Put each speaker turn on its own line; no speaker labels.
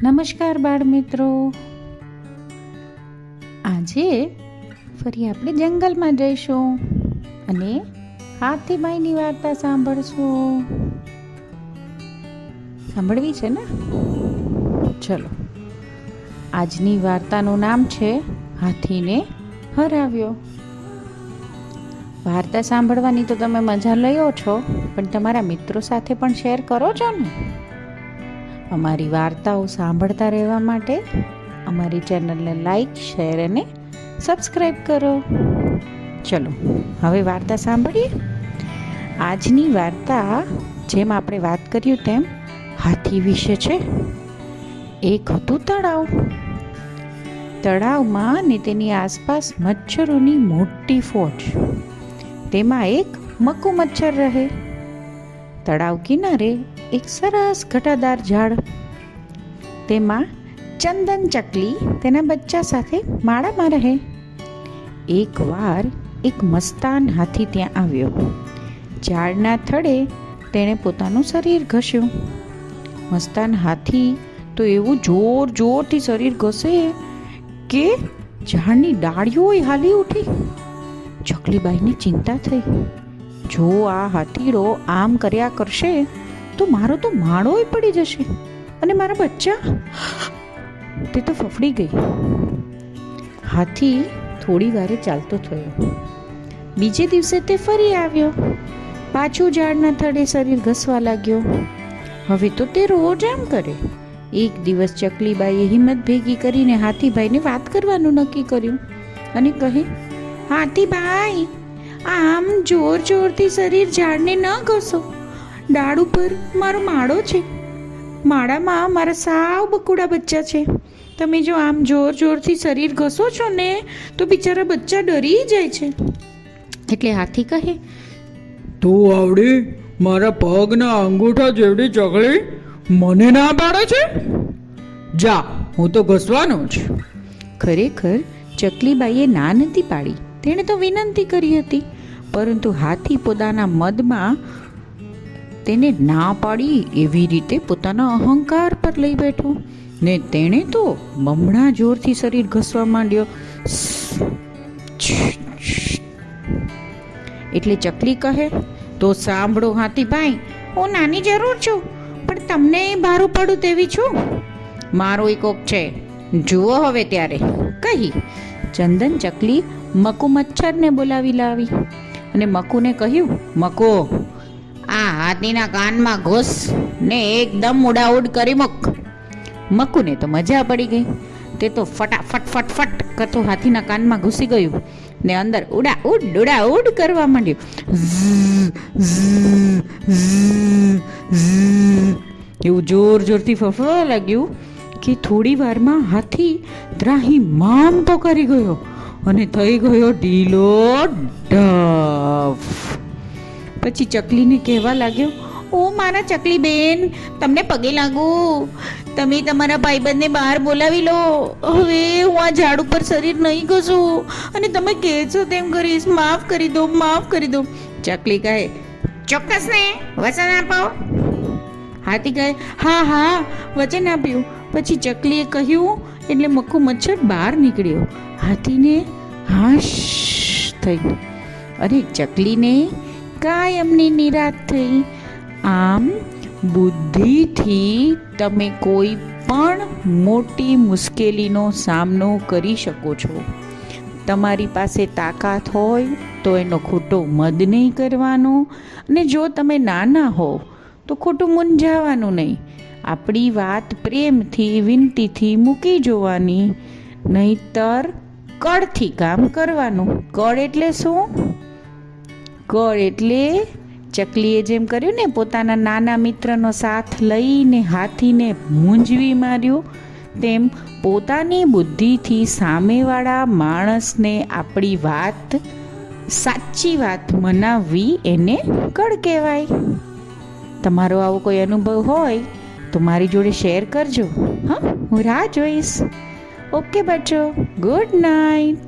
નમસ્કાર બાળ મિત્રો, આજે ફરી આપણે જંગલમાં જઈશું અને હાથીભાઈની વાર્તા સાંભળશું. સાંભળવી છે ને? ચલો, આજની વાર્તાનું નામ છે હાથીને હરાવ્યો. વાર્તા સાંભળવાની તો તમે મજા લયો છો, પણ તમારા મિત્રો સાથે પણ શેર કરો છો ને. અમારી વાર્તાઓ સાંભળતા રહેવા માટે અમારી ચેનલને લાઈક, શેર અને સબસ્ક્રાઈબ કરો. ચલો, હવે વાર્તા સાંભળીએ. આજની વાર્તા, જેમ આપણે વાત કર્યું તેમ, હાથી વિશે છે. એક હતું તળાવ. તળાવમાં ને તેની આસપાસ મચ્છરોની મોટી ફોજ. તેમાં એક મકુ મચ્છર રહે. તળાવ કિનારે એક સરસ ઘટાદાર ઝાડ. તેમાં ચંદન ચકલી તેના બચ્ચા સાથે માળામાં રહે. એકવાર એક મસ્તાન હાથી ત્યાં આવ્યો. ઝાડના થડે તેણે પોતાનું શરીર ઘસ્યું. મસ્તાન હાથી તો એવું જોર જોરથી શરીર ઘસે કે ઝાડની ડાળીઓ હાલી ઉઠી. ચકલીબાઈને ચિંતા થઈ. જો આ હાથીડો આમ કર્યા કરશે તો મારો તો માળોય પડી જશે અને મારા બચ્ચા. તે તો ફફડી ગઈ. હાથી થોડી વારે ચાલતો થયો. બીજે દિવસે તે ફરી આવ્યો. પાછું ઝાડના થડે શરીર ઘસવા લાગ્યો. હવે તો તે રોજ આમ કરે. એક દિવસ ચકલીબાઈએ હિંમત ભેગી કરીને હાથીભાઈને વાત કરવાનું નક્કી કર્યું અને કહે, હાથીભાઈ, આમ જોર જોરથી શરીર ઝાડને ન ઘસો. ડાળ ઉપર મારો માળો છે. માળામાં મારા સાવ બકુડા બચ્ચા છે. તમે જો આમ જોર જોરથી શરીર ઘસો છો ને તો બિચારા બચ્ચા ડરી જાય છે. એટલે હાથી કહે,
તું આવડી મારા પગના અંગૂઠા જેવડી ચકલી મને ના પાડે છે? જા, હું તો ઘસવાનો જ.
ખરેખર ચકલીબાઈએ ના નથી પાડી. તેણે તો વિનંતી કરી હતી, પરંતુ હાથી પોતાના મદમાં તેને ના પાડી એવી રીતે પોતાના અહંકાર પર લઈ બેઠો ને તેણે તો બમણા જોરથી શરીર ઘસવા માંડ્યો. એટલે ચકલી કહે, તો સાંભળો હાથીભાઈ, હું નાની જરૂર છું, પણ તમને ભારું પડું તેવી છું. મારો એક ઓપ છે, જુઓ હવે. ત્યારે કહી ચંદન ચકલી મકુ મચ્છરને બોલાવી લાવી અને મકુને કહ્યું, મકુ, આ હાથીના કાનમાં ઘૂસ ને એકદમ ઉડાઉડ કરી મૂક. મકુને તો મજા પડી ગઈ. તે તો ફટાફટ ફટફટ કરતો હાથીના કાનમાં ઘૂસી ગયું ને અંદર ઉડાઉડ કરવા માંડ્યું. એવું જોર જોરથી ફફડવા લાગ્યું કે થોડી વારમાં હાથી ત્રાહીમામ પોકારી ગયો અને થઈ ગયો ઢીલો ઢફ. પછી ચકલીને કહેવા લાગ્યો, ઓ મારા ચકલી બેન, તમને પગે લાગુ. તમે તમારા ભાઈબંધને બહાર બોલાવી લો. હવે હું આ ઝાડ ઉપર શરીર નહીં ઘસું અને તમે કહેશો તેમ કરીશ. માફ કરી દો, માફ કરી દો. ચકલી કહે, ચોક્કસ ને, વચન આપો. હાથી કહે, હા હા, વચન આપ્યું. પછી ચકલીએ કહ્યું એટલે મક્ખુ મચ્છર બહાર નીકળ્યો. હાથીને હાશ થઈ અને ચકલીને કાયમની નિરાશ થઈ. આમ બુદ્ધિથી તમે કોઈ પણ મોટી મુશ્કેલીનો સામનો કરી શકો છો. તમારી પાસે તાકાત હોય તો એનો ખોટો મદ નહીં કરવાનો, અને જો તમે નાના હો તો ખોટું મૂંઝાવાનું નહીં. આપણી વાત પ્રેમથી, વિનંતીથી મૂકી જોવાની, નહીતર કળથી કામ કરવાનું. કળ એટલે શું? કળ એટલે ચકલીએ જેમ કર્યું ને, પોતાના નાના મિત્રનો સાથ લઈને હાથીને મૂંઝવી માર્યું, તેમ પોતાની બુદ્ધિથી સામેવાળા માણસને આપણી વાત, સાચી વાત મનાવવી એને કળ કહેવાય. તમારો આવો કોઈ અનુભવ હોય તો મારી જોડે શેર કરજો. હા, હું રાહ જોઈશ. ઓકે બચ્ચો, ગુડ નાઇટ.